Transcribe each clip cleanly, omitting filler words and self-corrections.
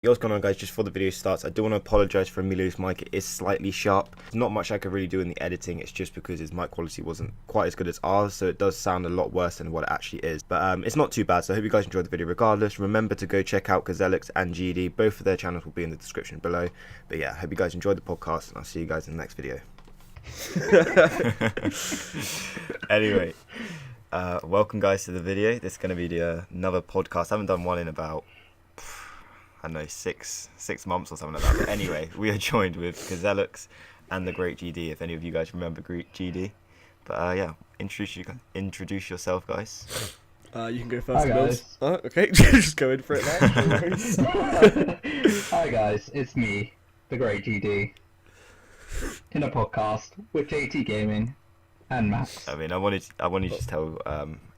What's going on, guys? Just before the video starts, I do want to apologize for Emilio's mic. It is slightly sharp. There's not much I could really do in the editing. It's just because his mic quality wasn't quite as good as ours, so it does sound a lot worse than what it actually is. But it's not too bad, so I hope you guys enjoyed the video regardless. Remember to go check out Kazalex and GD. Both of their channels will be in the description below. But yeah, I hope you guys enjoyed the podcast, and I'll see you guys in the next video. Anyway, welcome guys to the video. This is going to be another podcast. I haven't done one in about, I don't know, six months or something like that. But anyway, we are joined with Kazalex and the great GD, if any of you guys remember GD. But yeah, introduce yourself, guys. You can go first. Hi guys. Okay, just go in for it now. No worries. Hi guys, it's me, the great GD, in a podcast with JTGaming and Max. I mean, I wanted you to tell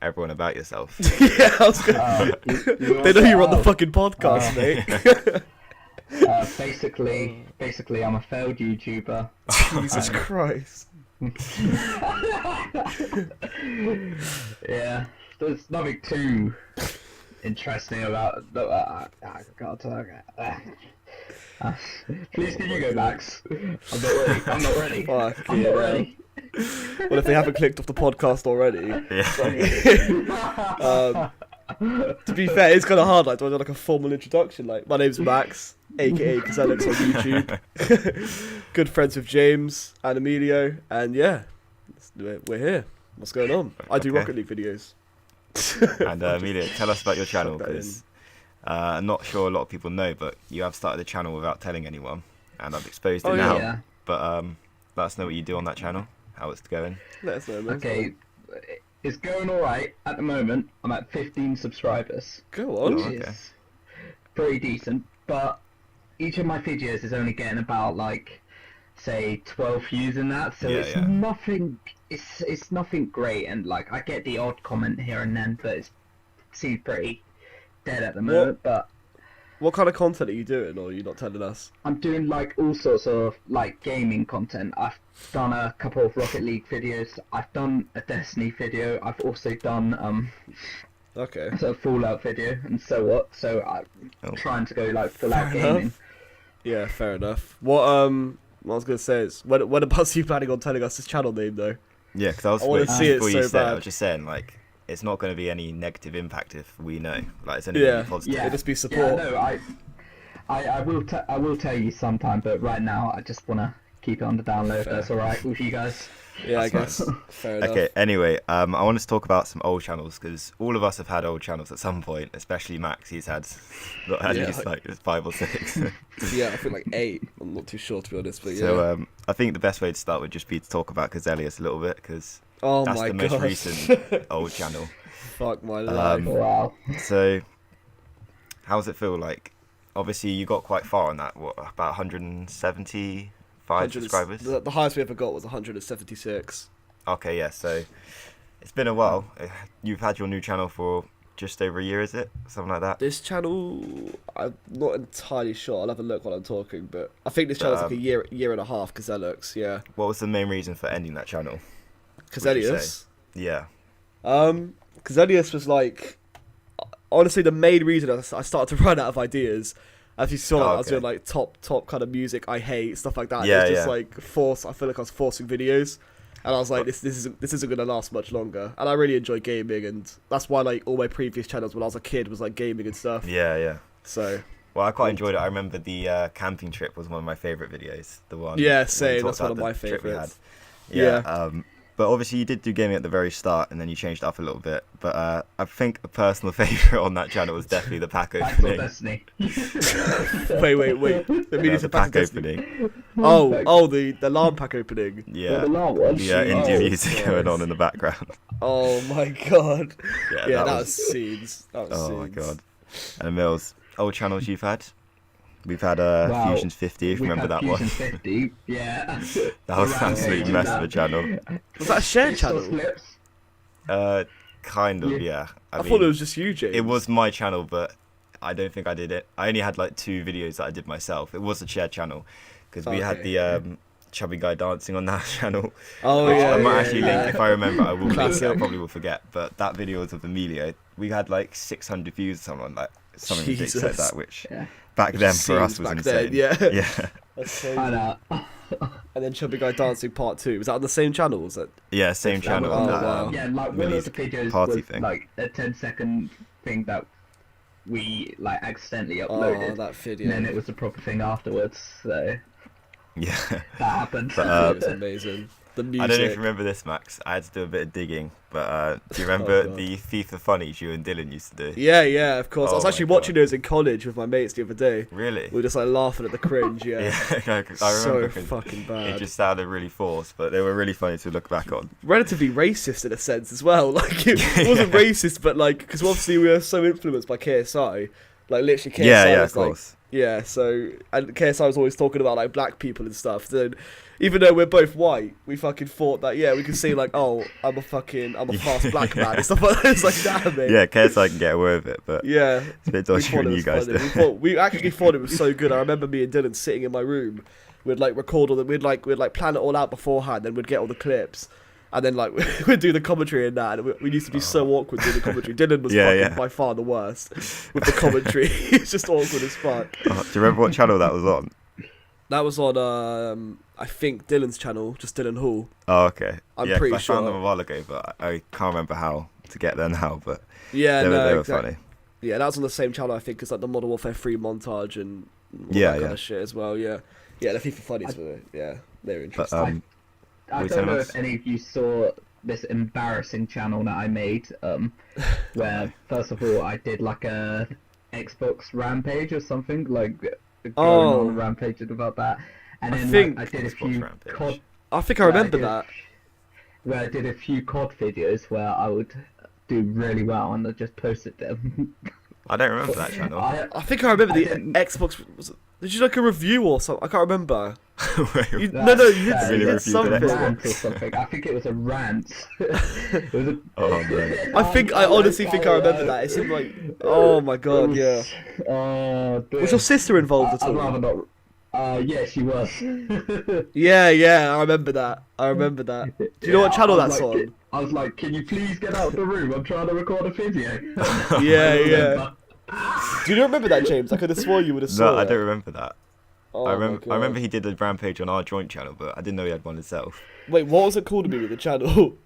everyone about yourself. Yeah, I was gonna... They know you're on the fucking podcast, mate. Basically, I'm a failed YouTuber. Jesus Christ. Yeah, there's nothing too interesting about. Please, can you go, Max? I'm not ready. Fuck, I'm not ready. Well, if they haven't clicked off the podcast already. Yeah. To be fair, it's kind of hard. Like, do I do like a formal introduction? Like, my name's Max, aka Kazalex on YouTube. Good friends with James and Emilio, and yeah, we're here. What's going on? I do Rocket League videos. And Emilio, tell us about your channel, because I'm not sure a lot of people know, but you have started the channel without telling anyone, and I've exposed it now. Yeah. But let us know what you do on that channel, how it's going. Let us know, man. Okay, it's going alright at the moment. I'm at 15 subscribers, Go on. which okay. is pretty decent. But each of my videos is only getting about like, say, 12 views in that. So Yeah, it's yeah. nothing. It's nothing great, and like I get the odd comment here and then, but it seems pretty dead at the moment. But What kind of content are you doing, or are you not telling us? I'm doing like all sorts of like gaming content. I've done a couple of Rocket League videos. I've done a Destiny video. I've also done Okay. a Fallout video and so what. So I'm trying to go like full out Fair gaming. enough. Yeah, fair enough. What I was gonna say is, when about you planning on telling us this channel name though? Yeah, because I wanna see it before you so said, I bad. was just saying, like, it's not going to be any negative impact if we know. Like, it's only Yeah. going to be positive. Yeah, It'll just be support. Yeah, no, I will tell you sometime, but right now I just wanna keep it on the download. If Fair. that's alright with you guys. Yeah, I That's guess. Fair enough. Okay, anyway, I want us to talk about some old channels, because all of us have had old channels at some point, especially Max. He's had at Yeah. least like 5 or 6. Yeah, I feel like 8. I'm not too sure, to be honest, but yeah. So I think the best way to start would just be to talk about Kazalex a little bit, because Oh that's my the god. most recent old channel. Fuck my life. Wow. So, how does it feel like? Obviously, you got quite far on that. What, about 175 subscribers? The highest we ever got was 176. Okay, yeah. So, it's been a while. You've had your new channel for just over a year, is it? Something like that. This channel, I'm not entirely sure. I'll have a look while I'm talking, but I think this channel's like a year and a half. Kazalex, yeah. What was the main reason for ending that channel? Kazalex. Yeah. Kazalex was like, honestly, the main reason I started to run out of ideas. As you saw, I was doing like top kind of music I hate, stuff like that. Yeah, it was just yeah. like I feel like I was forcing videos, and I was like, this isn't gonna last much longer. And I really enjoy gaming, and that's why like all my previous channels when I was a kid was like gaming and stuff. Yeah, yeah. So Well, I quite enjoyed it. I remember the camping trip was one of my favourite videos. The one. yeah, where we same. talked That's one about of my the trip we had. favorites. Yeah. But obviously you did do gaming at the very start, and then you changed it up a little bit. But I think a personal favourite on that channel was definitely the pack Back for opening. Destiny. Wait. The The pack opening. Oh, the LAN pack opening. Yeah. The long one. The Oh, India music Christ. going on in the background. Oh my god. Yeah, Yeah, that was scenes. That was Oh scenes. my god. And Mills, old channels you've had? We've had Wow. Fusions 50, if you We've remember had that one. Fusion 50, yeah. That was an Around absolute age mess of of a that. channel. Was that a shared Pistol channel? Flips. Kind of, Yeah. yeah. I mean, thought it was just you, James. it was my channel, but I don't think I did it. I only had like 2 videos that I did myself. It was a shared channel, because we had Okay, the chubby guy dancing on that channel. Oh Which yeah. I might yeah, actually yeah. link if I remember. I will link it. I Classic. probably will forget. But that video was of Emilio. We had like 600 views or something like ridiculous like Jesus. that, which Yeah. back then for us Scenes was back insane. then, yeah. Yeah. That's crazy. I know. And then Chubby Guy Dancing Part 2. Was that on the same channel? Was that? Yeah, same channel. Oh, on that, wow. Yeah, like one of Millie's the videos party was thing. like a 10-second thing that we like accidentally Oh, uploaded. that video. And then it was a proper thing afterwards. So Yeah. that happened. It was amazing. The music. I don't know if you remember this, Max. I had to do a bit of digging, but do you remember God. the FIFA funnies you and Dylan used to do? Yeah, of course. I was Oh actually my watching God. those in college with my mates the other day. Really? We were just like laughing at the cringe, yeah. Yeah, I So remember 'cause fucking it bad. just sounded really forced, but they were really funny to look back on. Relatively racist in a sense as well. Like, it wasn't Yeah. racist, but like, because obviously we were so influenced by KSI. Like, literally KSI Yeah, was of like, course. yeah, so, and KSI was always talking about like black people and stuff. So even though we're both white, we fucking thought that, yeah, we could see like, oh, I'm a fast black man and stuff like that. It's like, damn it. Yeah, KSI can get away with it, but Yeah. it's a bit We dodgy thought when it you was guys funny. do. We actually thought it was so good. I remember me and Dylan sitting in my room. We'd like record all the, we'd like plan it all out beforehand, then we'd get all the clips. And then like we'd do the commentary and that, and we used to be so awkward doing the commentary. Dylan was fucking by far the worst with the commentary. It's just awkward as fuck. Do you remember what channel that was on? That was on I think Dylan's channel, just Dylan Hall. Oh, okay. I'm yeah, 'cause pretty I found them sure. a while ago, but I can't remember how to get there now. But Yeah, they were exactly. funny. Yeah, that was on the same channel I think as like the Modern Warfare 3 montage and all Yeah, that kind yeah. of shit as well. Yeah, the FIFA funnies were they're But interesting. I Wait, don't know tell if us. any of you saw this embarrassing channel that I made, where first of all I did like a Xbox rampage or something, like going on a rampage about that, and I then think- like, I did a Xbox few rampage. COD, I think I remember did. that. where I did a few COD videos where I would do really well and I just posted them. I don't remember that channel. I think I remember the didn't- Xbox. Did you like a review or something? I can't remember. Wait, You, That- no, you that- did, you Really did reviewed an something. Xbox. rant or something. I think it was a rant. It was a, Oh, man. I honestly think I remember that. It seemed like, oh my god, yeah. Was your sister involved at I'd all? rather not. Yeah, she was. Yeah, I remember that. Do you know what channel I was that's like, on? I was like, can you please get out of the room? I'm trying to record a video. Yeah. Do you remember that, James? I could have sworn you would have saw No, I it. don't remember that. Oh I my remember. God. I remember he did a rampage on our joint channel, but I didn't know he had one himself. Wait, what was it called to be with the channel?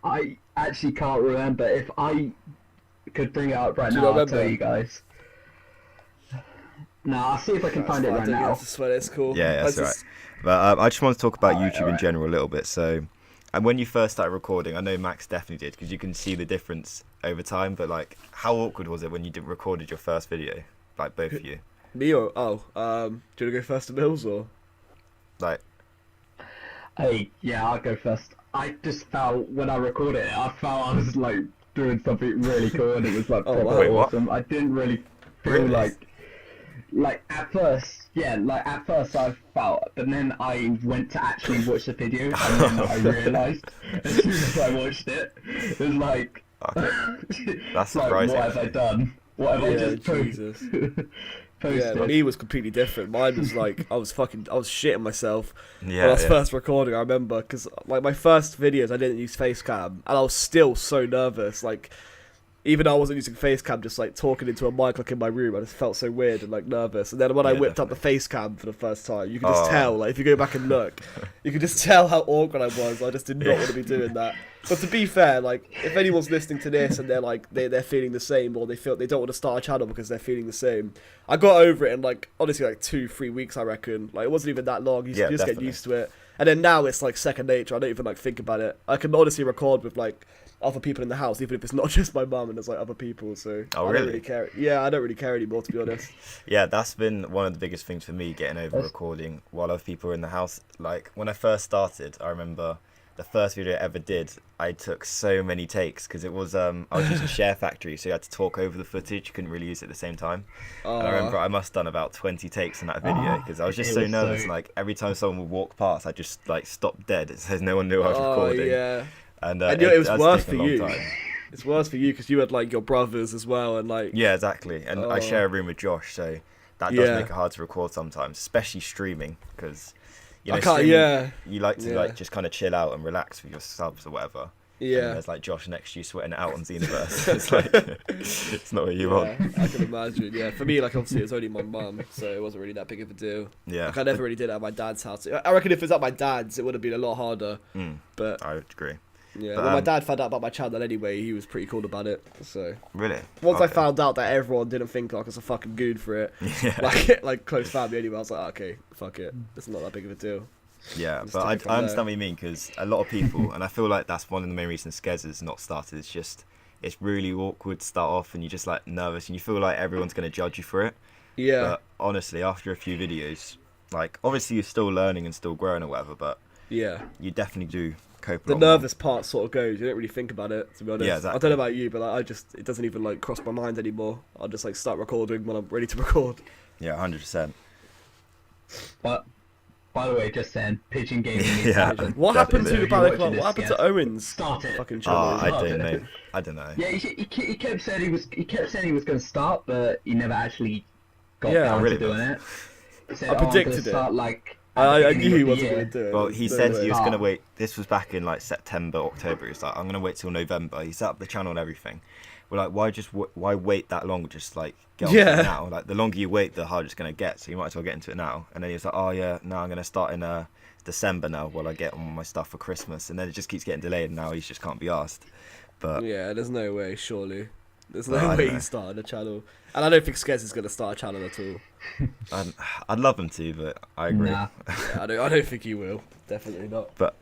I actually can't remember. If I could bring it up right Do you now, I'll remember? tell you guys. No, I'll see if I can find it I right don't now. have to swear, it's cool. Yeah, that's Let's right. But I just want to talk about Alright, YouTube in alright. general a little bit. So, and when you first started recording, I know Max definitely did because you can see the difference over time. But like, how awkward was it when you recorded your first video, like both of you? Me or do you want to go first to Mills or? Like, Hey, yeah, I'll go first. I just felt when I recorded it, I felt I was like doing something really cool, and it was like Oh, proper wow. Wait, what? awesome. I didn't really feel Really? like at first, yeah, like at first I felt, but then I went to actually watch the video, and then I realised as soon as I watched it, it was like, okay. That's like, surprising. what have I done? What have I Yeah, just Jesus. posted? Yeah, me was completely different. Mine was like I was shitting myself when I was Yeah, first recording. I remember because like my first videos I didn't use Facecam, and I was still so nervous. Like even though I wasn't using Facecam, just like talking into a mic like in my room, I just felt so weird and like nervous. And then when I Yeah, whipped up the Facecam for the first time, you can just tell. Like if you go back and look, you can just tell how awkward I was. I just did not want to be doing that. But to be fair, like if anyone's listening to this and they're like they're feeling the same, or they feel they don't want to start a channel because they're feeling the same, I got over it in like honestly like 2-3 weeks, I reckon. Like it wasn't even that long. You Yeah, just get definitely. used to it. And then now it's like second nature. I don't even like think about it. I can honestly record with like other people in the house, even if it's not just my mum and there's like other people. So Oh, I really? don't really care. Yeah, I don't really care anymore, to be honest. Yeah, that's been one of the biggest things for me, getting over recording while other people are in the house. Like when I first started, I remember the first video I ever did, I took so many takes because it was I was using Share Factory, so you had to talk over the footage. You couldn't really use it at the same time. And I remember I must have done about 20 takes in that video because I was just it so was nervous. so- Like every time someone would walk past, I just like stopped dead. It says no one knew I was recording. Yeah. And, And you know, it was has worse taken for a long you. time. It's worse for you because you had like your brothers as well, and like Yeah, exactly. And I Oh. share a room with Josh, so that does Yeah. make it hard to record sometimes, especially streaming, because you know, I can't. streaming, Yeah, you like to Yeah. like just kind of chill out and relax with your subs or whatever. Yeah. And there's like Josh next to you sweating it out on Xenoverse. It's like it's not what you want. I can imagine. Yeah, for me, like obviously it was only my mum, so it wasn't really that big of a deal. Yeah. Like I never really did it at my dad's house. I reckon if it was at my dad's, it would have been a lot harder. But I would agree. yeah, But, well, my dad found out about my channel anyway. He was pretty cool about it. So Really? once I Okay. found out that everyone didn't think like I was a fucking goon for it, Yeah. like close family anyway, I was like, okay, fuck it, it's not that big of a deal. Yeah, Just but take it from I understand there. what you mean, because a lot of people, and I feel like that's one of the main reasons Skez has not started, it's just, it's really awkward to start off and you're just like nervous and you feel like everyone's going to judge you for it. Yeah, But honestly, after a few videos, like obviously you're still learning and still growing or whatever, but yeah. you definitely do cope a The lot more. nervous part sort of goes. You don't really think about it, to be honest. Yeah, I exactly. don't know about you, but like, it doesn't even like cross my mind anymore. I'll just like start recording when I'm ready to record. Yeah, 100%. But by the way, just saying, Pigeon Gaming. Yeah. What happened to Definitely. the If you're Ballet watching Club? this, What happened yeah. to Owen's Start it. fucking Oh, channel? I Oh, don't okay. know. I don't know. Yeah, he kept saying he kept saying he was going to start, but he never actually got Yeah. down Really? to doing it. He said, I I'm gonna predicted it. start, like, I at the knew he beginning of wasn't the going year. to do it. Well, he No said way. he was going to Oh. wait. This was back in like September, October. He's like, I'm going to wait till November. He set up the channel and everything. We're like, why wait that long? Just like get on Yeah. it now. Like the longer you wait, the harder it's going to get. So you might as well get into it now. And then he was like, oh yeah, no, I'm going to start in December now while I get on my stuff for Christmas. And then it just keeps getting delayed. And now he just can't be asked. But Yeah, there's no way, surely. There's no Well, I way don't know. he started a channel. And I don't think Skez is going to start a channel at all. I'd love him to, but I agree. Nah. Yeah, I don't think he will. Definitely not. But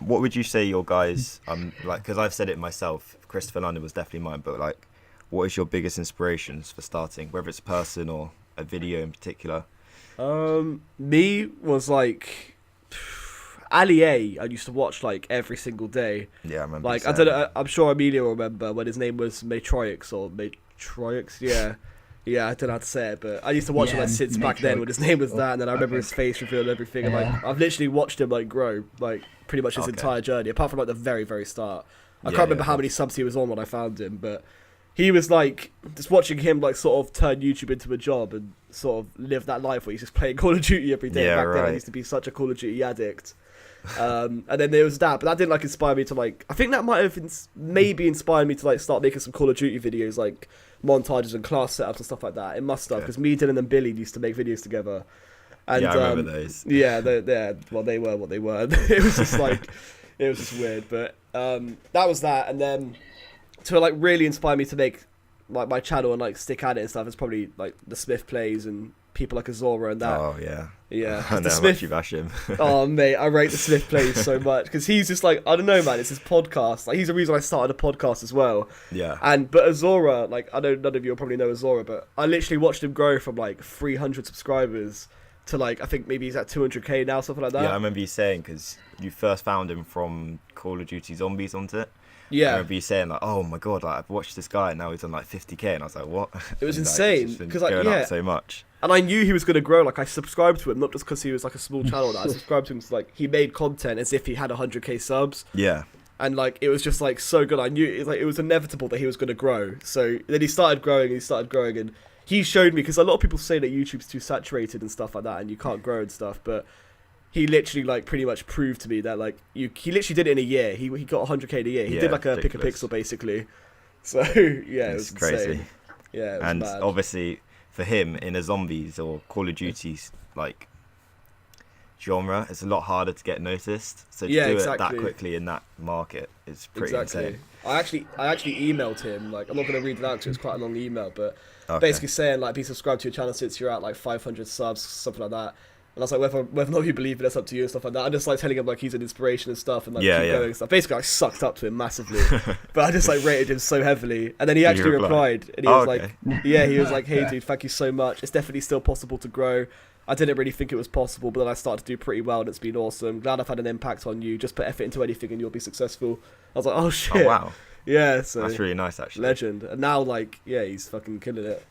what would you say your guys like? Because I've said it myself. Christopher London was definitely mine. But like, what is your biggest inspirations for starting? Whether it's a person or a video in particular. Me was like Ali A. I used to watch like every single day. Yeah, I remember. Like you I don't saying. know. I'm sure Amelia will remember when his name was Matrix or Matrix. Yeah. Yeah, I don't know how to say it, but I used to watch him Yeah, like since back then when his name was that, and then I remember his face reveal and everything. And, like Yeah. I've literally watched him like grow, like pretty much his Okay. entire journey, apart from like the very, very start. I Yeah, can't remember yeah. how many subs he was on when I found him, but he was like just watching him like sort of turn YouTube into a job and sort of live that life where he's just playing Call of Duty every day. Yeah, Back then I right. used to be such a Call of Duty addict. And then there was that, but that didn't like inspire me to like. I think that might have maybe inspired me to like start making some Call of Duty videos, like montages and class setups and stuff like that. It must have, Okay. because me, Dylan, and Billy used to make videos together. And, Yeah, I remember those. Yeah, well, they were what they were. It was just like, it was just weird. But that was that, and then to like really inspire me to make like my channel and like stick at it and stuff is probably like the Smith plays and people like Azora and that. Oh yeah. Yeah, I know the how Smith much you bash him. Oh mate, I rate the Smith plays so much because he's just like, I don't know, man. It's his podcast. Like he's the reason I started a podcast as well. Yeah. But Azora, like I know none of you will probably know Azora, but I literally watched him grow from like 300 subscribers to like I think maybe he's at 200k now, something like that. Yeah, I remember you saying because you first found him from Call of Duty Zombies onto it. I Yeah, remember you saying like, "Oh my god, like I've watched this guy and now he's on like 50k," and I was like, "What?" It was And, insane, it's just been 'cause, like, going yeah. up so much. and I knew he was gonna grow. Like I subscribed to him not just because he was like a small channel. That I subscribed to him 'cause, like he made content as if he had 100k subs. Yeah. And like it was just like so good. I knew it was inevitable that he was going to grow. So then he started growing, and he showed me, because a lot of people say that YouTube's too saturated and stuff like that, and you can't grow and stuff. But he literally like pretty much proved to me that like he literally did it in a year. He got 100k in a year. He Yeah, did like a pick a ridiculous. pixel basically. So yeah, it was It's crazy. insane. Yeah, it was And mad. obviously for him in a zombies or Call of Duty's like genre, it's a lot harder to get noticed. So to Yeah, do it exactly. that quickly in that market is pretty Exactly. insane. I actually emailed him. Like I'm not going to read it out because it's quite a long email, but Okay. basically saying like be subscribed to your channel since you're at like 500 subs, something like that. And I was like, whether or not you believe it, that's up to you and stuff like that. I'm just like telling him like he's an inspiration and stuff, and like Yeah, keep yeah. going and stuff. Basically, I sucked up to him massively, but I just like rated him so heavily. And then he Did he actually reply? replied, and he Oh, was okay. like, yeah, he was like, hey dude, thank you so much. It's definitely still possible to grow. I didn't really think it was possible, but then I started to do pretty well, and it's been awesome. Glad I've had an impact on you. Just put effort into anything, and you'll be successful. I was like, oh shit, Oh wow, yeah. So that's really nice actually. legend. And now, like, yeah, he's fucking killing it.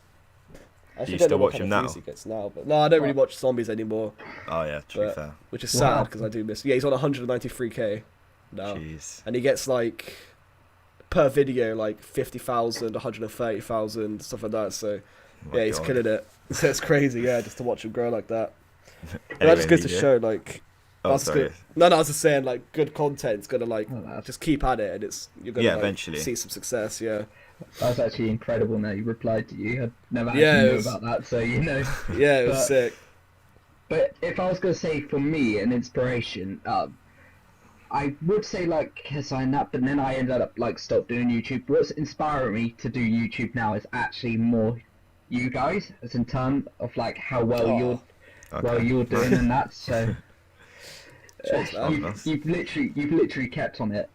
I Do you actually don't still know what watch kind him of now? views he gets now, but no, I don't really watch zombies anymore, Oh yeah, to be But- fair. which is Wow. sad because I do miss. Yeah, he's on 193k now, Jeez. and he gets like per video like 50,000, 130,000, stuff like that. So My yeah, he's God. killing it. So it's crazy, yeah, just to watch him grow like that. But Anyway, that just goes to Lydia. show, like, Oh, That's sorry. good. No, I was just saying, like, good content's gonna like just keep at it, and you're gonna like, eventually see some success. Yeah. That was actually incredible. Now you replied to you. I never Yeah, actually it knew was- about that, so you know. Yeah, it was But- sick. But if I was gonna say for me an inspiration, I would say like Kazalex, but then I ended up like stopped doing YouTube. What's inspiring me to do YouTube now is actually more you guys, as in terms of like how well Oh. you're doing and that. So Cheers, man. you've literally kept on it,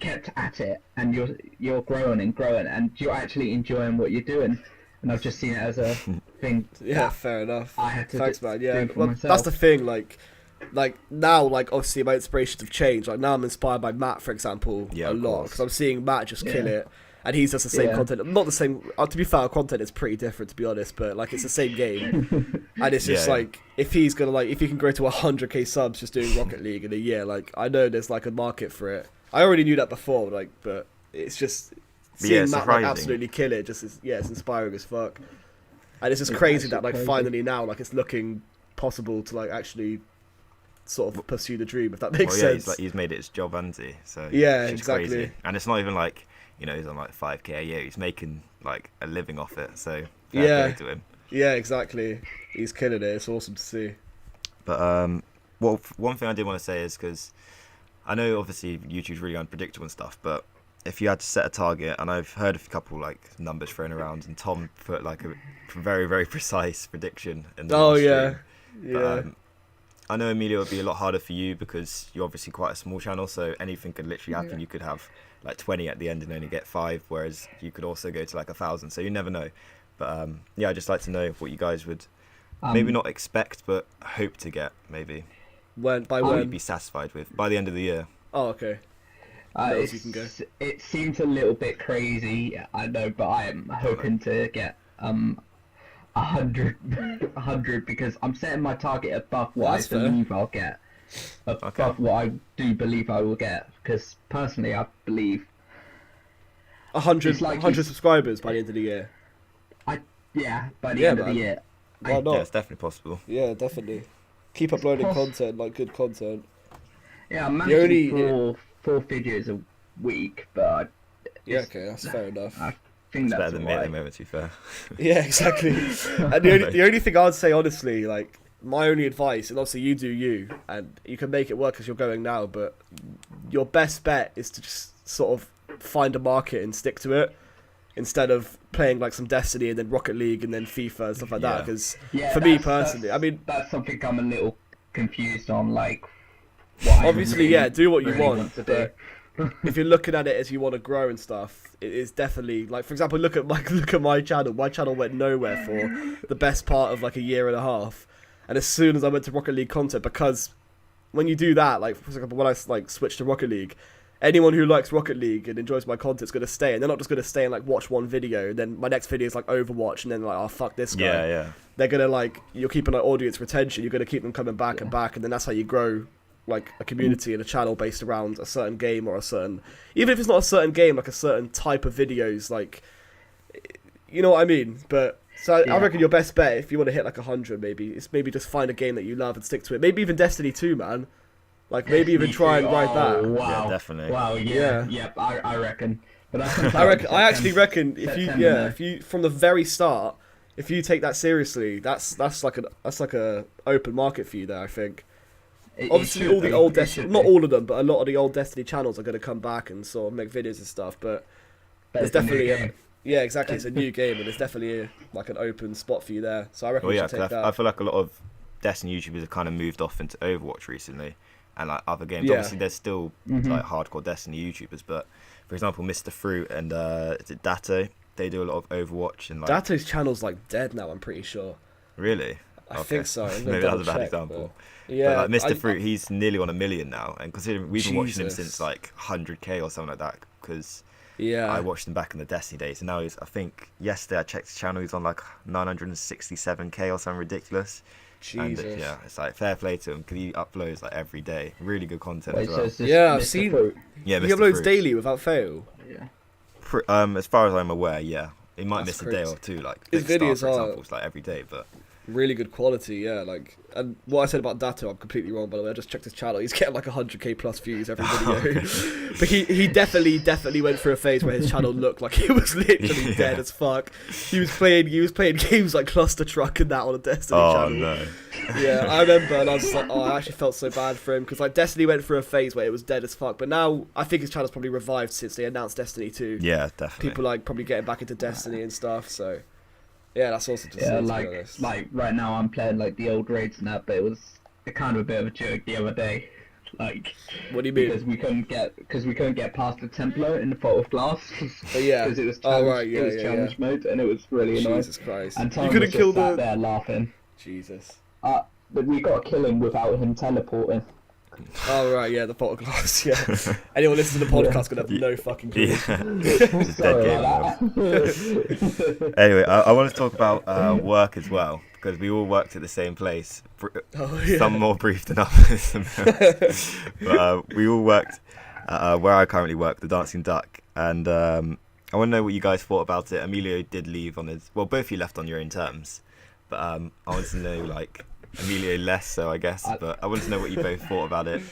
kept at it, and you're growing and growing, and you're actually enjoying what you're doing. And I've just seen it as a thing. Yeah, that fair enough. I had to Thanks, man. Yeah, do for well, myself. that's the thing. Like now, like obviously my inspirations have changed. Like now I'm inspired by Matt, for example, Yeah, a of lot course. because I'm seeing Matt just kill Yeah. it, and he's just the same Yeah. content. Not the same. To be fair, our content is pretty different, to be honest. But like it's the same game, and it's just Yeah. like if he's gonna like if he can grow to 100k subs just doing Rocket League in a year, like I know there's like a market for it. I already knew that before, like, but it's just seeing Yeah, it's Matt like surprising. absolutely kill it. Just it's inspiring as fuck. And it's just It's crazy actually that like crazy. finally now like it's looking possible to like actually sort of pursue the dream, if that makes Well, yeah, sense. he's made it his job, hasn't he? So Yeah, it's just exactly. crazy. And it's not even like, you know, he's on like 5k a year. He's making like a living off it. So fair Yeah. play to him. Yeah, exactly. He's killing it. It's awesome to see. But well, one thing I did want to say is because I know obviously YouTube's really unpredictable and stuff, but if you had to set a target, and I've heard of a couple like numbers thrown around, and Tom put like a very, very precise prediction in the Oh last yeah, stream. yeah, But, I know Emilio would be a lot harder for you because you're obviously quite a small channel, so anything could literally happen. Yeah. You could have like 20 at the end and only get 5, whereas you could also go to like 1,000. So you never know. But yeah, I'd just like to know what you guys would maybe not expect, but hope to get maybe. when by Or when? you'd be satisfied with by the end of the year. Oh okay. Where else you can go? It seems a little bit crazy, I know, but I am hoping to get 100 because I'm setting my target above what That's I fair. believe I'll get, above what I do believe I will get. Because personally, I believe 100, It's like 100 he's- subscribers by the end of the year. by the Yeah, end of man. the year. Why Yeah, not? it's definitely possible. Yeah, definitely. Keep uploading poss- content, like good content. Yeah, I'm The only- managing four videos a week, but Yeah, It's- okay, that's fair enough. I think It's that's better than me at the alright. moment, to be fair. Yeah, exactly. And the only thing I'd say, honestly, like, my only advice, and obviously you do you, and you can make it work as you're going now, but your best bet is to just sort of find a market and stick to it, instead of playing, like, some Destiny and then Rocket League and then FIFA and stuff like that, Yeah. because Yeah, for me that's- personally, that's- I mean, that's something I'm a little confused on, like, what I obviously, really- yeah, do what you really want, to do. but if you're looking at it as you want to grow and stuff, it is definitely like, for example, look at my channel. My channel went nowhere for the best part of like a year and a half, and as soon as I went to Rocket League content, because when you do that, like for example, when I like switched to Rocket League, anyone who likes Rocket League and enjoys my content is going to stay, and they're not just going to stay and like watch one video, and then my next video is like Overwatch, and then like, oh fuck this guy. Yeah, yeah. They're gonna like, you're keeping like audience retention, you're gonna keep them coming back and back, and then that's how you grow like a community and a channel based around a certain game or a certain, even if it's not a certain game, like a certain type of videos, like, you know what I mean. But so I Yeah. reckon your best bet, if you want to hit like 100, maybe it's maybe just find a game that you love and stick to it. Maybe even Destiny 2, man. Like maybe even Me try too. and ride Oh, that. Wow. Yeah, definitely. Wow, Yeah. Yep, I reckon. But that's I actually reckon if you September. if you from the very start, if you take that seriously, that's like a open market for you there, I think. Obviously, all the old Destiny, not all of them, but a lot of the old Destiny channels are going to come back and sort of make videos and stuff. But there's definitely yeah, exactly. It's a new game, and there's definitely like an open spot for you there. So I reckon Well, you yeah, should 'cause take I that. feel like a lot of Destiny YouTubers have kind of moved off into Overwatch recently, and like other games. Yeah. Obviously, there's still like hardcore Destiny YouTubers, but for example, Mr. Fruit and is it Dato? They do a lot of Overwatch and like. Dato's channel's like dead now. I'm pretty sure. Really? I Okay. think so. I'm gonna Maybe that was a double bad check, example. but yeah, But like Mr. I- Fruit, he's nearly on 1 million now, and considering we've been watching him Jesus. since like 100k or something like that, because yeah, I watched him back in the Destiny days, and now he's. I think yesterday I checked his channel, he's on like 967k or something ridiculous. Jesus. And yeah, it's like fair play to him because he uploads like every day, really good content Wait, as so well. it's just Yeah, I've Mr. seen- Fruit. Yeah, He Mr. uploads Fruit. daily without fail. Yeah. As far as I'm aware, yeah, he might That's miss a day crazy. or two. Like His Big Star, videos for are- example, it's like every day, but Really good quality, yeah. Like, and what I said about Datto, I'm completely wrong, by the way. I just checked his channel. He's getting like 100k plus views every video. But he definitely went through a phase where his channel looked like it was literally dead as fuck. He was playing games like Cluster Truck and that on a Destiny channel. No. Yeah, I remember, and I was just like, I actually felt so bad for him because like Destiny went through a phase where it was dead as fuck. But now I think his channel's probably revived since they announced Destiny 2. Yeah, definitely. People like probably getting back into Destiny and stuff. So yeah, that's also just Yeah, to be like honest. right now I'm playing like the old raids and that, but it was kind of a bit of a joke the other day. Like, What do you mean? because we couldn't get past the Templar in the Vault of Glass. Yeah. Because it was challenge mode, and it was really annoying. Jesus Christ. And Tom You was couldn't just kill sat the... there laughing. Jesus. But we got to kill him without him teleporting. Oh, right, yeah, the pot of glass, yeah. Anyone listening to the podcast gonna have no fucking clue. Yeah. Sorry game, about that. Anyway, I want to talk about work as well, because we all worked at the same place. Oh, yeah. Some more brief than others. But we all worked where I currently work, the Dancing Duck. And I want to know what you guys thought about it. Emilio did leave on his... Well, both of you left on your own terms. But I wanted to know, like... Emilio less so, I guess. But I wanted to know what you both thought about it.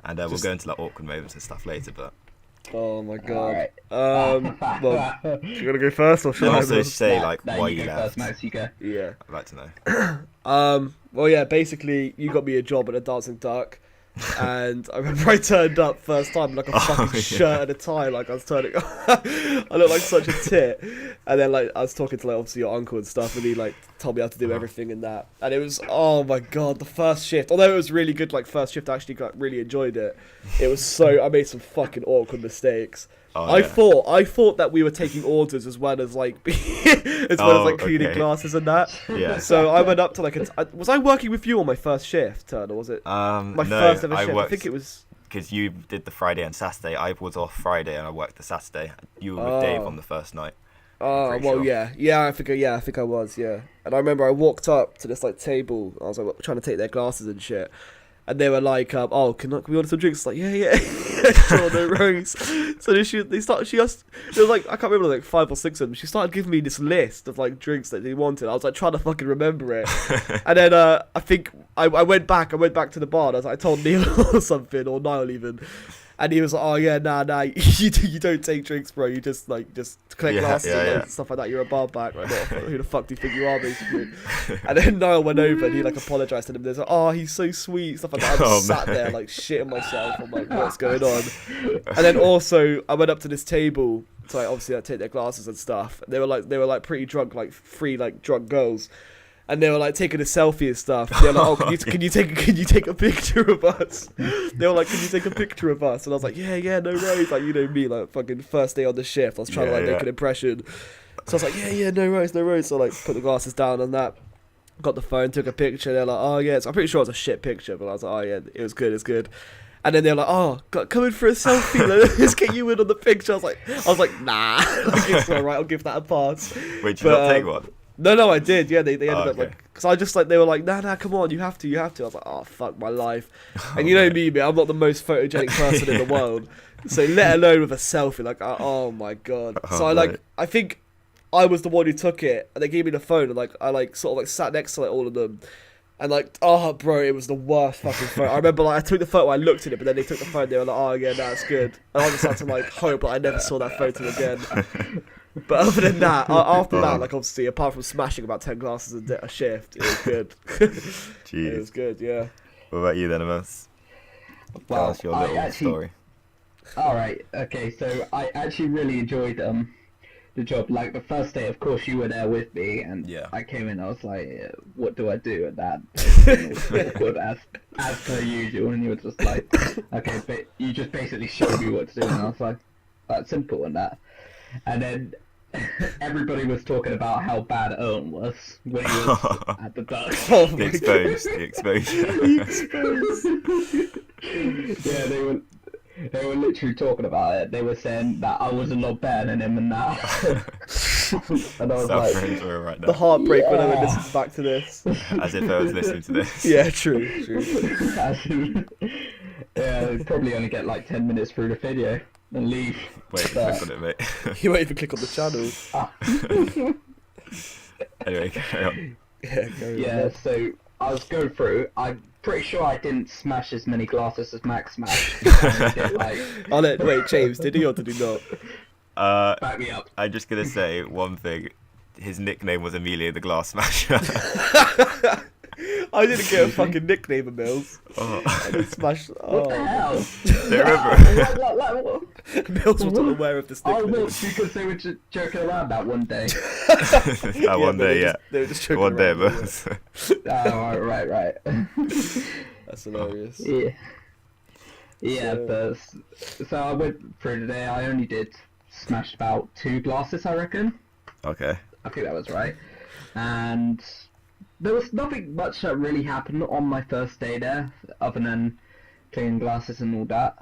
And we'll go into like awkward moments and stuff later. But Oh my god. Alright. Well, you gonna go first or should and I? also say No, like no, why you you go left. first, Max, you go. Yeah. I'd like to know. Well, yeah, basically, you got me a job at a Dancing Duck. And I remember I turned up first time in like a fucking yeah. shirt and a tie, like I was turning I looked like such a tit. And then like I was talking to like obviously your uncle and stuff, and he like told me how to do everything and that. And it was, oh my god, the first shift, although it was really good, like first shift, I actually really enjoyed it. It was so, I made some fucking awkward mistakes. Oh, I yeah. thought that we were taking orders as well as like cleaning okay. glasses and that. Yeah. So I went up to like was I working with you on my first shift, Turn, or was it my No, first ever I shift? I worked think it was. because you did the Friday and Saturday. I was off Friday and I worked the Saturday. You were with Dave on the first night. Oh pretty well, sure. yeah. I think I was, yeah. And I remember I walked up to this like table. I was like trying to take their glasses and shit. And they were like, "Oh, can we order some drinks?" Like, yeah, sure, no worries. So then she asked, there was like, I can't remember, like 5 or 6 of them. She started giving me this list of like drinks that they wanted. I was like trying to fucking remember it. And then I think I went back to the bar. And I was like, I told Neil or something, or Niall even. And he was like, "Oh yeah, nah, you don't take drinks, bro. You just collect glasses and stuff like that. You're a bar back, right? Who the fuck do you think you are, basically?" And then Niall went over and he like apologized to him. There's like, "Oh, he's so sweet," stuff like that. I just sat there like shitting myself. I'm like, what's going on? And then also I went up to this table to like obviously take their glasses and stuff. They were like pretty drunk, like 3 like drunk girls. And they were like taking a selfie and stuff. They were like, "Oh, can you take a picture of us?" They were like, "Can you take a picture of us?" And I was like, "Yeah, no worries." Like, you know me, like fucking first day on the shift, I was trying to like make an impression. So I was like, "Yeah, no worries." So like put the glasses down and that. Got the phone, took a picture. They're like, "Oh yeah," I'm pretty sure it was a shit picture, but I was like, "Oh yeah, it was good." And then they were like, "Oh, come in for a selfie. Let's get you in on the picture." I was like, "Nah, like, it's alright. I'll give that a pass." Wait, did you not take one? No, I did. Yeah, they ended up okay. like, because I just like, they were like, nah, come on, you have to. I was like, oh fuck my life. And you know me, I'm not the most photogenic person in the world. So let alone with a selfie, like, oh my god. So I think I was the one who took it, and they gave me the phone, and like I like sort of like sat next to like all of them. And like, oh bro, it was the worst fucking photo. I remember like I took the photo, I looked at it, but then they took the phone, they were like, "Oh yeah, that's good." And I just had to like hope that I never saw that photo again. But other than that, after that, like obviously, apart from smashing about 10 glasses a shift, it was good. Jeez. It was good, yeah. What about you then, Amos? Tell us your little story. Alright, okay, so I actually really enjoyed the job. Like the first day, of course, you were there with me, and I came in. I was like, "What do I do?" And that it was awkward as per usual. And you were just like, "Okay," but you just basically showed me what to do, and I was like, "That's simple," and that. And then everybody was talking about how bad Owen was when he was at the Duck. Oh The exposure. Yeah, they were literally talking about it. They were saying that I was a lot better than him and that. And I was like, right now. The heartbreak when I listens back to this. As if I was listening to this. Yeah, true. Yeah, probably only get like 10 minutes through the video and leave. Wait, click on it, mate. You won't even click on the channel. Anyway, carry on. Yeah, go Yeah, on. so I was going through. I'm pretty sure I didn't smash as many glasses as Max smashed. I only did, like, Wait, James, did he or did he not? back me up. I'm just gonna say one thing. His nickname was Emilio the Glass Smasher. I didn't get a fucking nickname of Mills. Oh. I just smashed. What the hell? Do you remember? What? Mills wasn't aware of this Oh, nickname. no, because they were just joking around that one day. That one but day, they were just joking One day, around, but Oh, right. That's hilarious. Yeah. Yeah, So- so I went through today. I only did smashed about 2 glasses, I reckon. okay. I think that was right. And there was nothing much that really happened on my first day there, other than cleaning glasses and all that.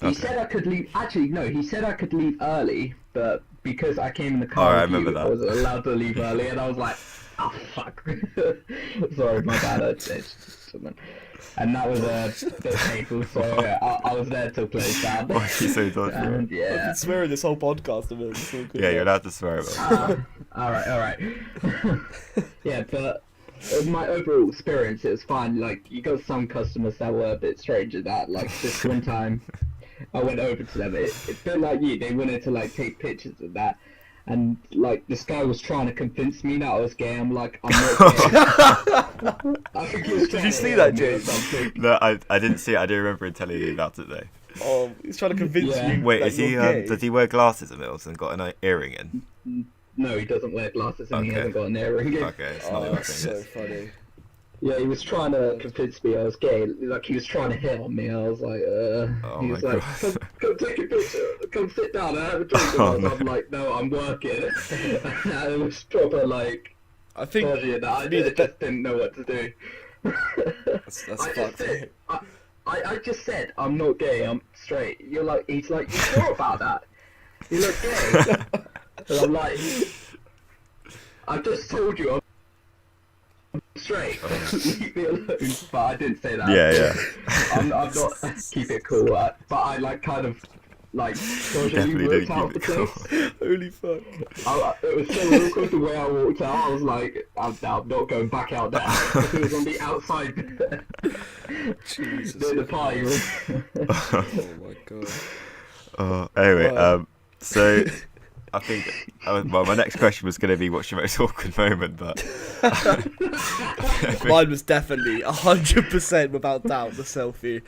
He Okay. said I could leave. Actually, no, he said I could leave early, but because I came in the car, Oh, I with you, remember that. I was allowed to leave early, and I was like, oh fuck. Sorry, my bad. And that was a bit painful, so I was there till close down. Why are you so dodgy? And I've yeah. been swearing this whole podcast of it. It's so good. Yeah, you're allowed to swear about it. Alright. Yeah, but my overall experience, it was fine. Like, you got some customers that were a bit strange at that. Like, this one time, I went over to them. It felt like you. They wanted to, like, take pictures of that. And, like, this guy was trying to convince me that I was gay. I'm like, I'm not gay. I think he was Did trying you to see hit that, on me or James? something. No, I didn't see it. I do remember him telling you about it though. Oh, he's trying to convince Yeah. you. Wait, that is he? you're gay. Does he wear glasses at Mills and got an earring in? No, he doesn't wear glasses and he Okay. hasn't got an earring. Okay, it's not Oh, the that's thing. so funny. Yeah, he was trying to convince me I was gay. Like, he was trying to hit on me. I was like, he was my like, God. come take a picture. Come sit down and have a drink with Oh, us. no. I'm like, no, I'm working. And it was proper, like, I think dodgy that I me, the just didn't know what to do. that's I just fucked. said, I just said, I'm not gay, I'm straight. He's like, you sure about that? You look gay. And I'm like, I just told you I'm straight. Leave me alone. But I didn't say that. Yeah. I'm not keep it cool, but I like kind of like Definitely casually don't walked out keep the it place. cool. Holy fuck. It was so awkward the way I walked out. I was like, I'm not going back out there. It was on the outside Jesus. near the party room. Oh my god. Anyway, so I think well, my next question was going to be what's your most awkward moment, but Mine was definitely 100% without doubt the selfie.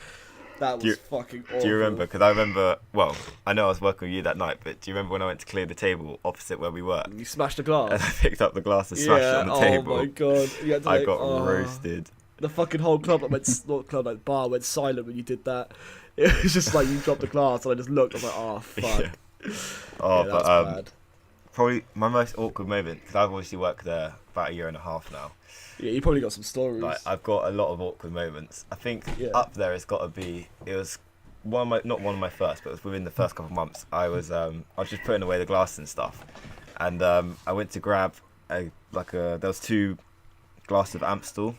That was fucking awful. do you remember? Because I remember. Well, I know I was working with you that night, but do you remember when I went to clear the table opposite where we were, You smashed the glass. and I picked up the glass and smashed it on the oh table? my god. You had to, I like, got oh. roasted. The fucking whole club not club, like bar went silent when you did that. It was just like you dropped the glass and I just looked. I was like, oh fuck. Yeah. Oh, Yeah, but that's bad. probably my most awkward moment, because I've obviously worked there about 1.5 years now. Yeah, you probably got some stories. Like, I've got a lot of awkward moments. I think Yeah. up there it's got to be. It was not one of my first, but it was within the first couple of months. I was just putting away the glass and stuff, and I went to grab there was 2 glasses of Amstel,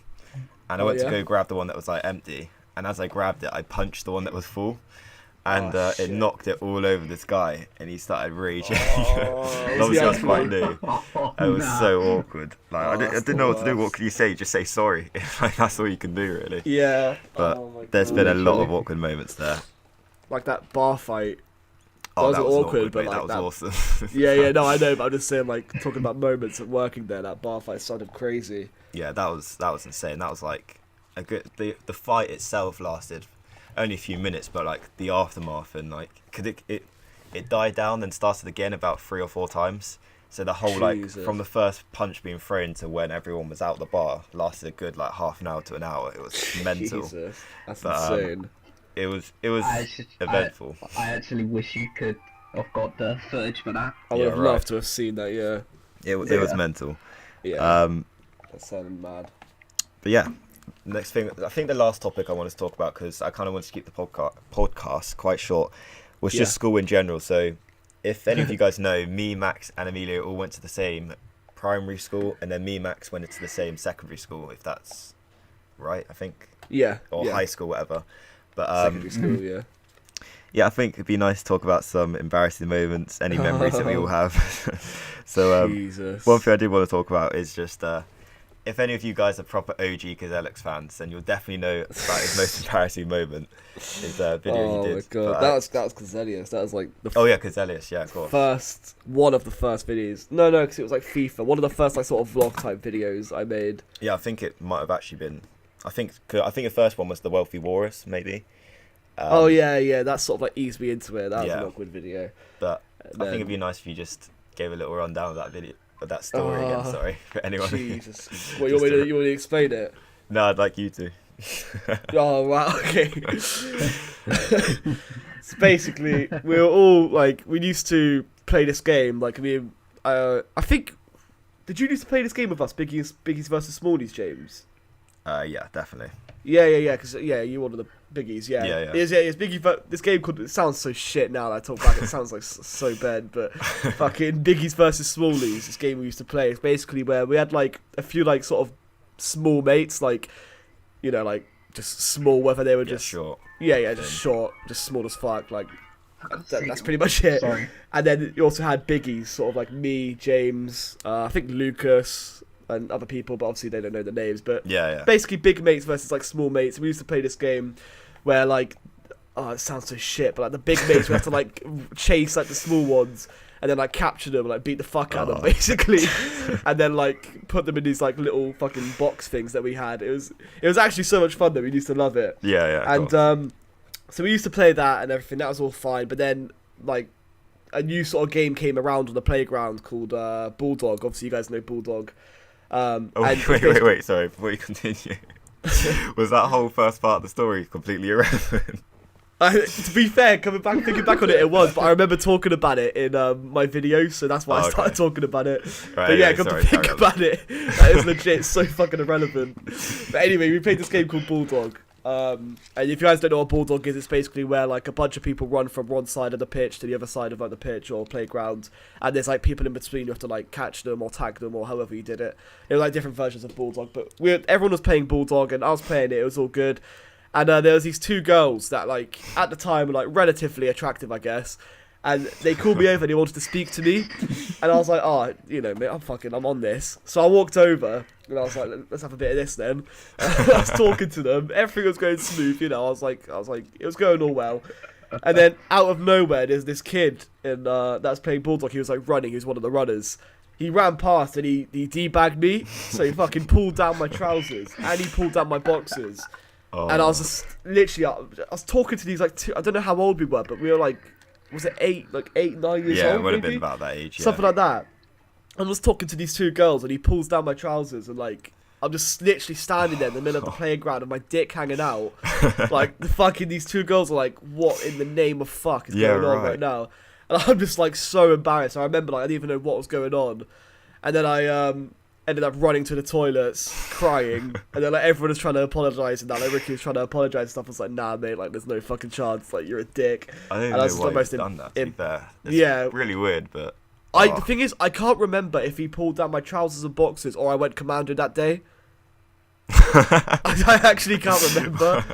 and I went to yeah? go grab the one that was like empty, and as I grabbed it, I punched the one that was full. And Oh, it shit. knocked it all over this guy, and he started raging. Oh, And obviously, I was yeah. quite new. It was Nah. so awkward. Like, I that's didn't the know what to do. worst. What could you say? Just say sorry. Like, that's all you can do, really. Yeah. But Oh my there's God. been a lot of Literally. awkward moments there. Like that bar fight. Oh, That that was was awkward, awkward, but mate. like That was that- awesome. Yeah, no, I know, but I'm just saying, like, talking about moments of working there, that bar fight sounded crazy. Yeah, that was insane. That was like a good. The fight itself lasted only a few minutes, but like the aftermath and like, cause it died down and started again about 3 or 4 times. So the whole like Jesus. from the first punch being thrown to when everyone was out the bar lasted a good like half an hour to an hour. It was mental. Jesus, that's But, insane. It was eventful. I actually wish you could have got the footage for that. I would yeah, have right. loved to have seen that, yeah. It was Yeah. mental. Yeah, that sounded mad. But yeah, next thing, I think the last topic I wanted to talk about, because I kind of wanted to keep the podcast quite short, was Yeah. just school in general. So if any of you guys know, me, Max and Emilio all went to the same primary school, and then me, Max went into the same secondary school, if that's right, I think, Yeah, or yeah. high school, whatever. But Secondary school, yeah. yeah, I think it'd be nice to talk about some embarrassing moments, any memories that we all have. So Jesus. one thing I did want to talk about is just if any of you guys are proper OG Kazalex fans, then you'll definitely know about his most embarrassing moment. His video he did. Oh my god, But, that was Kazalex. That was like the oh yeah, Kazalex, yeah, of course. one of the first videos. No, because it was like FIFA. One of the first like sort of vlog type videos I made. Yeah, I think it might have actually been. I think the first one was the Wealthy Walrus, maybe. Oh yeah, that sort of like eased me into it. That was yeah. an awkward video. But I think it'd be nice if you just gave a little rundown of that video, of that story again. Sorry for anyone. Jesus. What, you want me to explain it? No, I'd like you to. Oh wow, okay. So basically, we were all like, we used to play this game. Like, I mean, I think, did you used to play this game with us, Biggies versus Smallies, James? Yeah, definitely. Yeah, because you're one of the biggies. Yeah. It's Biggie. This game called. It sounds so shit now that I talk back. It sounds like so bad, but fucking Biggies versus Smallies. This game we used to play. It's basically where we had like a few like sort of small mates, like, you know, like just small, whether they were just short. Yeah, just short, just small as fuck. Like that's pretty much it. Sorry. And then you also had biggies, sort of like me, James, I think Lucas. And other people, but obviously they don't know the names. But yeah. Basically, big mates versus like small mates. We used to play this game where like, oh, it sounds so shit, but like the big mates we have to like chase like the small ones and then like capture them and like beat the fuck out of them basically, and then like put them in these like little fucking box things that we had. It was actually so much fun though. We used to love it. Yeah. And so we used to play that and everything. That was all fine. But then like a new sort of game came around on the playground called Bulldog. Obviously, you guys know Bulldog. Wait, sorry, before you continue. Was that whole first part of the story completely irrelevant? To be fair, thinking back on it, it was, but I remember talking about it in my video, so that's why I started talking about it. Right, but yeah, got to think about it. That is legit so fucking irrelevant. But anyway, we played this game called Bulldog. And if you guys don't know what Bulldog is, it's basically where like a bunch of people run from one side of the pitch to the other side of like the pitch or playground, and there's like people in between. You have to like catch them or tag them or however you did it. It was like different versions of Bulldog, but everyone was playing Bulldog and I was playing it. It was all good. And there was these two girls that like at the time were like relatively attractive, I guess. And they called me over and they wanted to speak to me. And I was like, oh, you know, mate, I'm on this. So I walked over and I was like, let's have a bit of this then. And I was talking to them. Everything was going smooth, you know. I was like, it was going all well. And then out of nowhere, there's this kid that's playing Bulldog. He was like running. He was one of the runners. He ran past and he debagged me. So he fucking pulled down my trousers and he pulled down my boxers. Oh. And I was just literally, I was talking to these like two, I don't know how old we were, but we were like, was it 8, 9 years old? Yeah, it would have maybe? been about that age. Yeah. Something like that. I was talking to these two girls and he pulls down my trousers and like, I'm just literally standing there in the middle of the playground and my dick hanging out. Like, these two girls are like, what in the name of fuck is going on right now? And I'm just like so embarrassed. I remember like, I didn't even know what was going on. And then I ended up running to the toilets, crying, and then like everyone was trying to apologise and that, like Ricky was trying to apologise and stuff. I was like, nah, mate, like there's no fucking chance, like you're a dick. I don't know why he's done that, to be fair. It's really weird, but... The thing is, I can't remember if he pulled down my trousers and boxers or I went commando that day. I actually can't remember.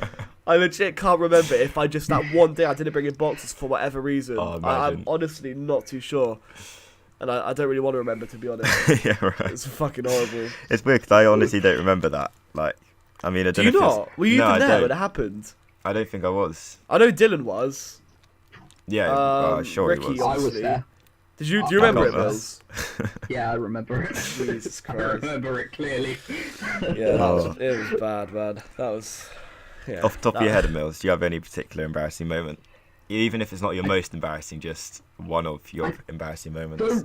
I legit can't remember if I just, that one day I didn't bring in boxers for whatever reason. I'm honestly not too sure. And I don't really want to remember, to be honest. Yeah, right. It's fucking horrible. It's weird because I honestly don't remember that. Like, I mean, I don't know. Do you not? Were you even there when it happened? I don't think I was. I know Dylan was. Yeah, sure Ricky, he was. I was there. Do you remember it, Mills? Yeah, I remember it. Jesus Christ. I remember it clearly. Yeah, it was bad, man. That was... Yeah, Off the top of your head, Mills, do you have any particular embarrassing moment? Even if it's not your most embarrassing, just one of your embarrassing moments.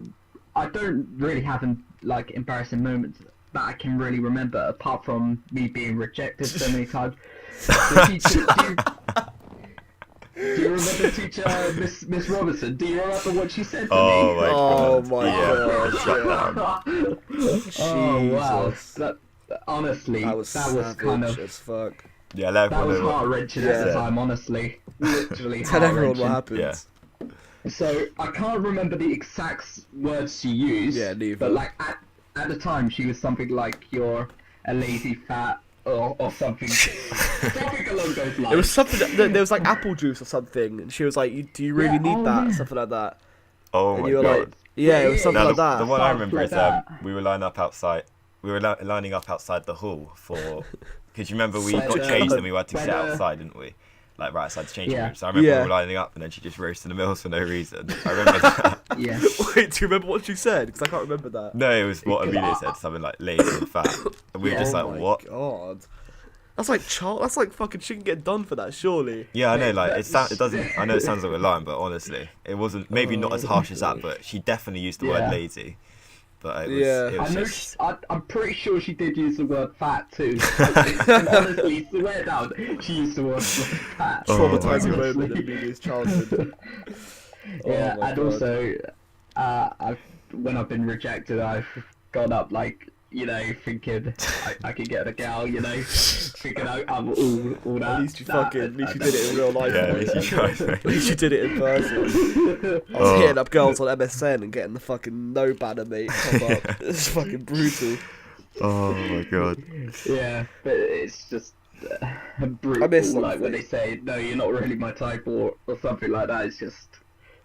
I don't really have embarrassing moments that I can really remember, apart from me being rejected so many times. Do you remember teacher Miss Robertson? Do you remember what she said to me? Oh my god! Oh wow! Honestly, that was kind of as fuck. Yeah, that was heart-wrenching at the time. Honestly, literally. Tell everyone what happened. Yeah. So I can't remember the exact words she used. Yeah, neither. But like at the time, she was something like "you're a lazy fat or something. Something along those lines. It was something. There was like apple juice or something, and she was like, "Do you really need that?" yeah. Something like that. Oh And my you were god. like, "Yeah, it was something No, like the that." one I Stuff remember like is that. we were lining up outside. We were lining up outside the hall for. Because you remember we got When, changed and we had to when, sit uh, outside, didn't we? Like right outside the changing Yeah. room. So I remember Yeah. we were lining up and then she just roasted the mills for no reason. I remember that. Yeah. Wait, do you remember what she said? Because I can't remember that. No, it was what Because Amelia I- said, something like lazy and fat. And we were Yeah. just Oh like, my what? God. That's like That's like fucking. She can get done for that, surely. Yeah, I know. Wait, Like that- it doesn't. I know it sounds like a lie, but honestly, it wasn't. Maybe not as harsh as that, but she definitely used the word Yeah. lazy. But it was. Yeah. It I was know. just. I'm pretty sure she did use the word fat too. I can honestly swear down, she used the word fat. Oh Traumatizing my moment in Honestly. Amelia's childhood. Yeah, Oh my and God. also, when I've been rejected, I've gone up like, thinking I could get a gal, thinking I'm all that. At least you did it in real life. Yeah, at mate. least you tried. At least you did it in person. I was Oh. hitting up girls on MSN and getting the fucking no banner, mate. Come up. It's fucking brutal. Oh my god. Yeah, but it's just brutal. I miss like something. when they say, no, you're not really my type, or something like that. It's just.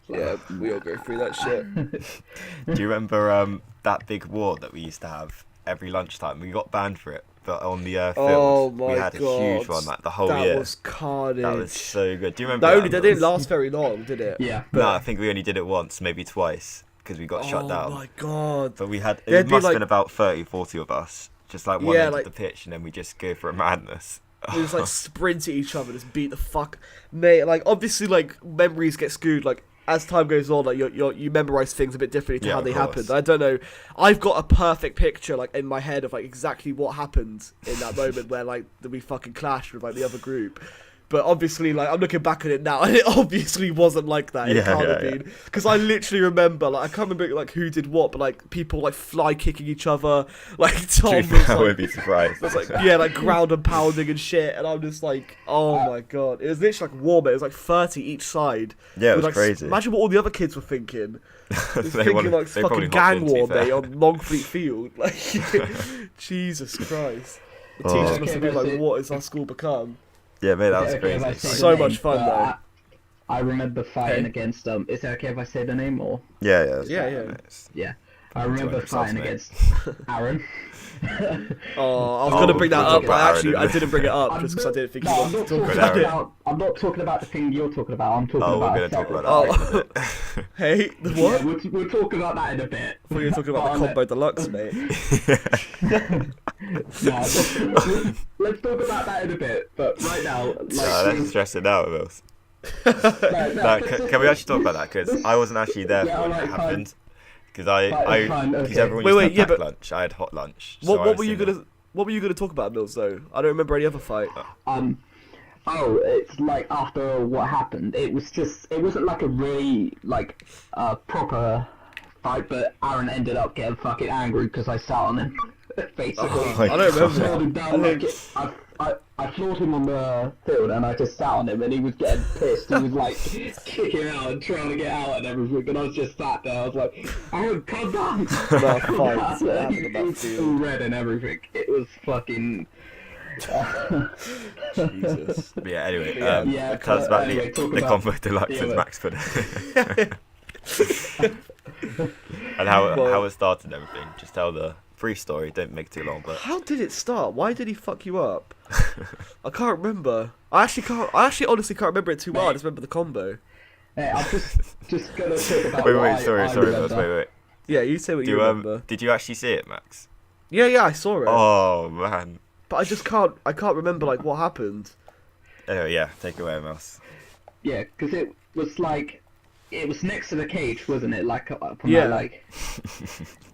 Yeah, we all go through that shit. Do you remember that big war that we used to have every lunchtime? We got banned for it, but on the field Oh we my had a God. huge one like the whole That year. was carnage. That was so good. Do you remember? That didn't last very long, did it? Yeah. No, I think we only did it once, maybe twice, because we got shut down. Oh my God. But we had it There'd be, must have like- been about 30, 40 of us, just like one Yeah, end like- of the pitch, and then we just go for a madness. We just like sprint at each other, just beat the fuck, mate. Like obviously, like memories get skewed. Like as time goes on, like you memorize things a bit differently to Yeah, how of they course. happened. I don't know. I've got a perfect picture like in my head of like exactly what happened in that moment where like we fucking clashed with like the other group. But obviously, like I'm looking back at it now, and it obviously wasn't like that. It Yeah, can't have yeah, been because I literally remember, like I can't remember like who did what, but like people like fly kicking each other, like Tom was I like, wouldn't be surprised. it's like yeah, like ground and pounding and shit, and I'm just like, oh my God, it was literally like warm. It was like 30 each side. Yeah, it was Like, crazy. Imagine what all the other kids were thinking. They were They thinking wanted- like they fucking probably hopped gang in, to be war, fair. mate, on Longfleet Field. Like, Jesus Christ. The Oh. teachers must have been like, what has our school become? Yeah, mate, that was Okay, if I crazy. say the So name, much fun, but though. I remember fighting Okay. against Is it okay if I say the name or? Yeah, yeah, Yeah, yeah. It's- Yeah, I remember yourself, fighting mate. against Aaron. Oh, I was Oh, gonna bring that we'll up, talk but about Aaron, actually I didn't we? didn't bring it up I'm just because I not- didn't think no, you I'm wanted not to talk talking about it. about. I'm not talking about the thing you're talking about. I'm talking Oh, about. we're gonna talk about ourselves. that. in a bit. Hey, the Yeah, what? we'll talk about that in a bit. I thought you were talking about the But, combo deluxe, mate. No, let's talk about that in a bit. But right now, like, No, let's stress it out, Wills. no, No, can we actually talk about that? Because I wasn't actually there Yeah, for when alright, it fine. happened. Because Fine, because okay. everyone Wait, used wait, to yeah, have packed but- lunch. I had hot lunch. so I What was were you in there. gonna talk about, Mills? Though I don't remember any other fight. Oh, it's like after what happened, it wasn't like a really like proper fight, but Aaron ended up getting fucking angry because I sat on him. Basically, Oh my I don't God. floored him remember. down like I floored him on the field and I just sat on him and he was getting pissed. He was like kicking out and trying to get out and everything, and I was just sat there. I was like, Aaron, calm down. No, fine. That's what happened He on that was field. all red and everything. It was fucking. Jesus. But yeah, anyway, Yeah, tell us but about anyway, talk the about- combo deluxe yeah, as but- Max put it. And how Well- it started and everything. Just tell the brief story. Don't make it too long, but How did it start? Why did he fuck you up? I can't remember. I actually honestly can't remember it too well. I just remember the combo. Hey, I'm just gonna talk about. wait, what sorry, I Wills, remember. wait. Yeah, you say what Do you you, remember. did you actually see it, Max? Yeah, I saw it. Oh man. But I just can't. I can't remember like what happened. Anyway, yeah, take it away, Mouse. Yeah, because it was next to the cage, wasn't it? Like up on Yeah. my like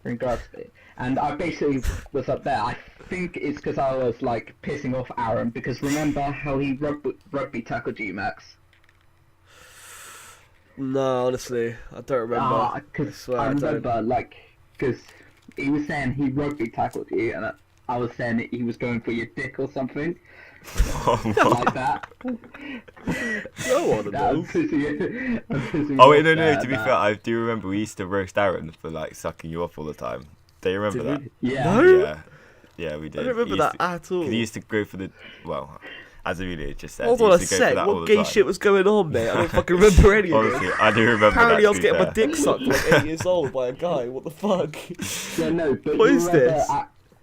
in regards to it. And I basically was up there. I think it's because I was like pissing off Aaron because remember how he rugby tackled you, Max? No, honestly, I don't remember. I Because swear I I don't. remember like because he was saying he rugby tackled you, and I was saying that he was going for your dick or something Oh, like that. Go on, That Bill. was pissing oh me wait, off no. there, To be that- fair, I do remember we used to roast Aaron for like sucking you off all the time. Do you remember that? Yeah. No? Yeah. Yeah, we did. I don't remember that at all. He used to go for the as Amelia just said. Hold he on a used to go for sec. that all What the gay time. shit was going on, mate? I don't fucking remember any of Honestly, it. I do remember. Apparently, that, I was to be getting my fair. dick sucked like 8 years old by a guy. What the fuck? Yeah, no, but What you is remember, this?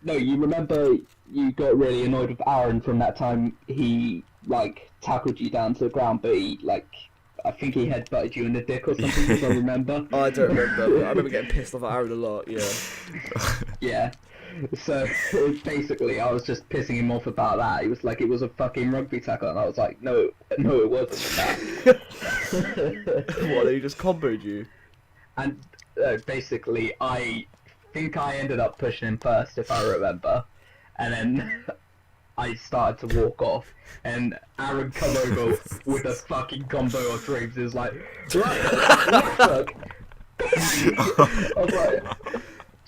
No, you remember you got really annoyed with Aaron from that time he, like, tackled you down to the ground, but he, like, I think he headbutted you in the dick or something, if I remember. Oh, I don't remember. But I remember getting pissed off at Aaron a lot, yeah. Yeah. So, basically, I was just pissing him off about that. He was like, it was a fucking rugby tackle, and I was like, no, it wasn't that. What, they just comboed you? And basically, I think I ended up pushing him first, if I remember. And then I started to walk off, and Aaron come over with a fucking combo of dreams. He was like, right, fuck. I was like,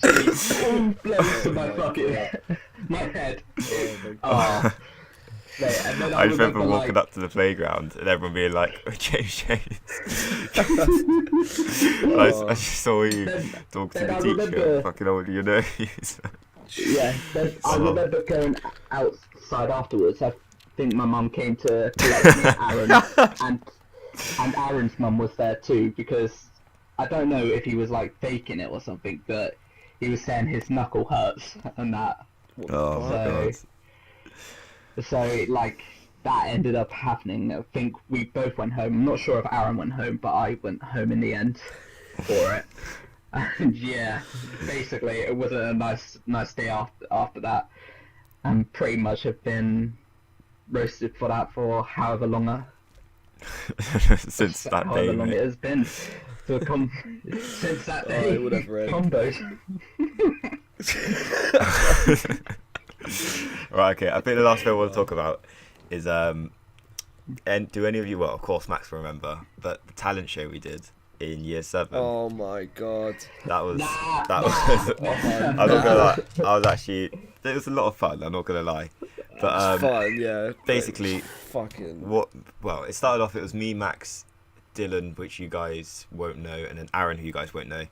all blows to my fucking my head. Oh. Mate, and then I just remember like, walking up to the playground and everyone being like, oh, James. I just saw you talk to then the I teacher. remember- Fucking old you know. Yeah, then I remember going outside afterwards. I think my mum came to collect me, Aaron, and Aaron's mum was there too, because I don't know if he was like faking it or something, but he was saying his knuckle hurts and that. Oh my god. So like that ended up happening. I think we both went home. I'm not sure if Aaron went home, but I went home in the end for it. And yeah, basically it wasn't a nice day after that, and pretty much have been roasted for that for however long Since that however day, long mate. it has been. Since that day, whatever, Ed. combos. Right, okay. I think the last thing I want to talk about is and do any of you? Well, of course, Max will remember, but the talent show we did in year 7. Oh my god. That was Nah, that was. I'm not gonna lie. I was actually. It was a lot of fun. I'm not gonna lie. But It's fun, yeah. basically, Fucking. Well, it started off. It was me, Max, Dylan, which you guys won't know, and then Aaron, who you guys won't know.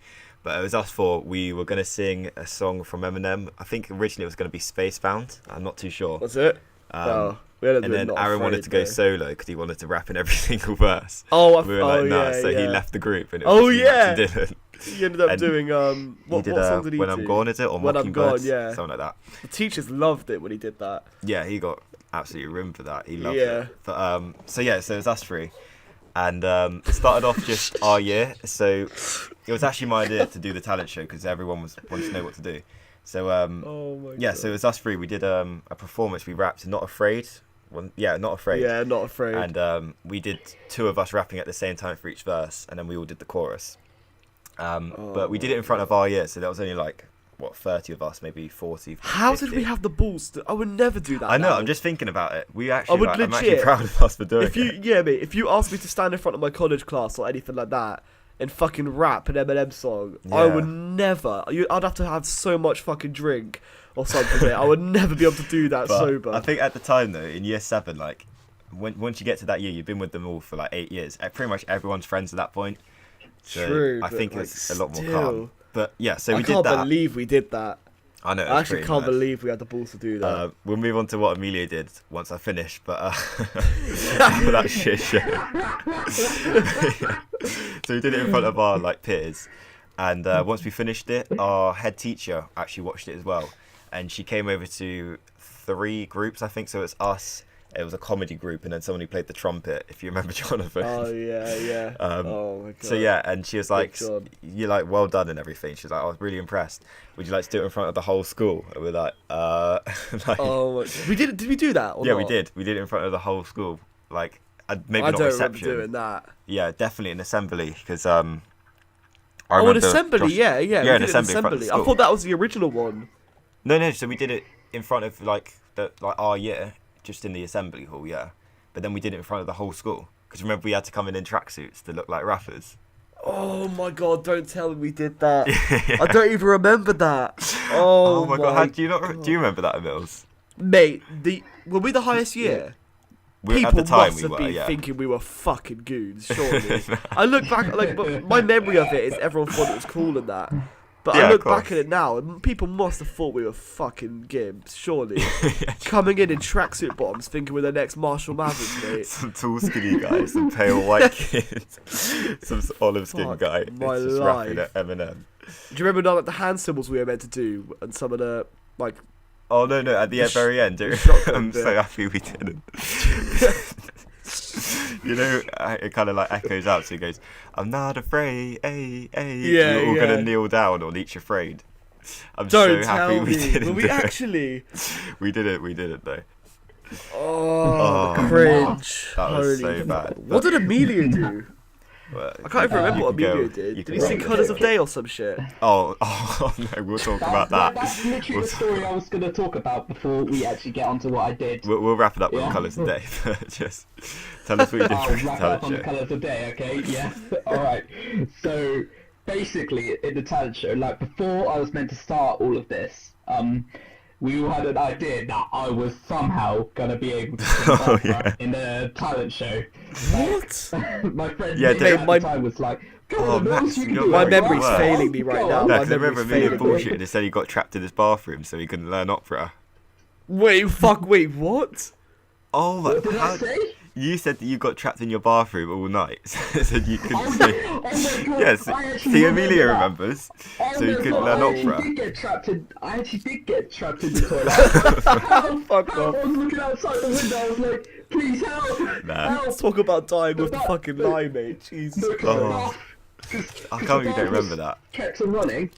But it was us 4. We were gonna sing a song from Eminem. I think originally it was gonna be Spacebound. I'm not too sure. What's it? We had to And do then Not Aaron wanted Afraid, to go though. solo because he wanted to rap in every single verse. Oh, We were like, nah, yeah, so yeah. he left the group. And it was Oh, just me, Max, yeah. and Dylan. He ended up And doing what He did song did he When do? I'm Gone, is it? Or When I'm Gone, Mockingbirds? yeah. Something like that. The teachers loved it when he did that. Yeah, he got absolutely rimmed for that. He loved Yeah. it. But so it was us 3. And it started off just our year. So it was actually my idea to do the talent show because everyone wanted to know what to do. So Oh my god. so it was us 3. We did a performance. We rapped Not Afraid. Not Afraid. Yeah, Not Afraid. And we did 2 of us rapping at the same time for each verse, and then we all did the chorus. But we did it in front of our year, so there was only like 30 of us, maybe 40. How 50. did we have the balls to... I would never do that. I know. now. I'm just thinking about it. We actually. would I'm actually legit- proud of us for doing If you, it. yeah, mate. If you asked me to stand in front of my college class or anything like that and fucking rap an Eminem song, I Yeah. would never. I'd have to have so much fucking drink or something. Mate. I would never be able to do that But sober. I think at the time though, in year 7, like once you get to that year, you've been with them all for like 8 years. Pretty much everyone's friends at that point. So True. I but, think like, it's a lot more still, calm. But yeah, so I we did can't that. believe we did that. I know. I actually can't believe we had the balls to do that. We'll move on to what Amelia did once I finish, but after that shit show. So we did it in front of our peers, and once we finished it, our head teacher actually watched it as well, and she came over to 3 groups, I think. So it's us. It was a comedy group, and then someone who played the trumpet, if you remember Jonathan. Oh yeah, yeah. Oh my god. So yeah, and she was like, John. "You're like well done and everything." She was like, "I was really impressed. Would you like to do it in front of the whole school?" And we're like, like, Oh, we did. Did we do that? Or yeah, not? we did. We did it in front of the whole school. Like, maybe I not don't reception. remember doing that. Yeah, definitely an assembly because Oh, an remember assembly. Josh- Yeah. yeah, We an did assembly in front of the I school. thought that was the original one. No. So we did it in front of our year, just in the assembly hall. Yeah, but then we did it in front of the whole school because remember we had to come in tracksuits to look like rappers. Oh my god! Don't tell me we did that. I don't even remember that. Oh, my god! How do you not? Do you remember that, Mills? Mate, were we the highest year? People At the time must we have were. been Yeah. thinking we were fucking goons, surely. I look back, but my memory of it is everyone thought it was cool and that. But Yeah, I of look back course. at it now, and people must have thought we were fucking gibbs, surely. Coming in tracksuit bottoms, thinking we're the next Marshall Mathers, mate. Some tall skinny guy, some pale white kid, some olive skin Fuck guy. my It's just rapping life. at Eminem. Do you remember now, like, the hand symbols we were meant to do, and some of the, like... Oh no, at the very end, shotgun I'm bit. so happy we didn't. You know, it kind of like echoes out. So he goes, "I'm not afraid, ay, ay." Yeah, We're all yeah. gonna kneel down on each afraid. I'm Don't so happy tell we me. didn't. Were we do it. actually? We didn't though. Oh, Oh, cringe. that Holy was so bad. What did Emilio do? Well, I can't even remember you what can go- Emilio you did. Did can he go sing with Colours it. of Day or some shit? Oh no, we'll talk about that. That's literally the story I was going to talk about before we actually get onto what I did. We'll wrap it up with Yeah. Colours of Day. Just tell us what you did I'll for the wrap up talent on the show. colours of day, okay? Yeah. Alright. So, basically, in the talent show, like, before I was meant to start all of this, we all had an idea that I was somehow going to be able to sing Oh, opera yeah. in the talent show. What? My friend Yeah, Nick Dave, at my- the time was like, "Go Oh, on, Max, Mills, you can you're do My it." memory's Go on, failing me right go now. on." No, My because I remember memory's Emilio failing. bullshit and said he got trapped in his bathroom so he couldn't learn opera. Wait, what? Oh, What did I say? You said that you got trapped in your bathroom all night, so you couldn't Oh sing. my god, Yes, I actually see, remember Amelia that. remembers, Oh so you my couldn't God, learn I actually opera. did get trapped in. I actually did get trapped in the toilet. Fuck I off. was looking outside the window. I was like, "Please help! Nah. Help!" Let's talk about dying with the fucking lie, mate. Jesus No, Christ. I can't believe you don't remember that. Kept on running.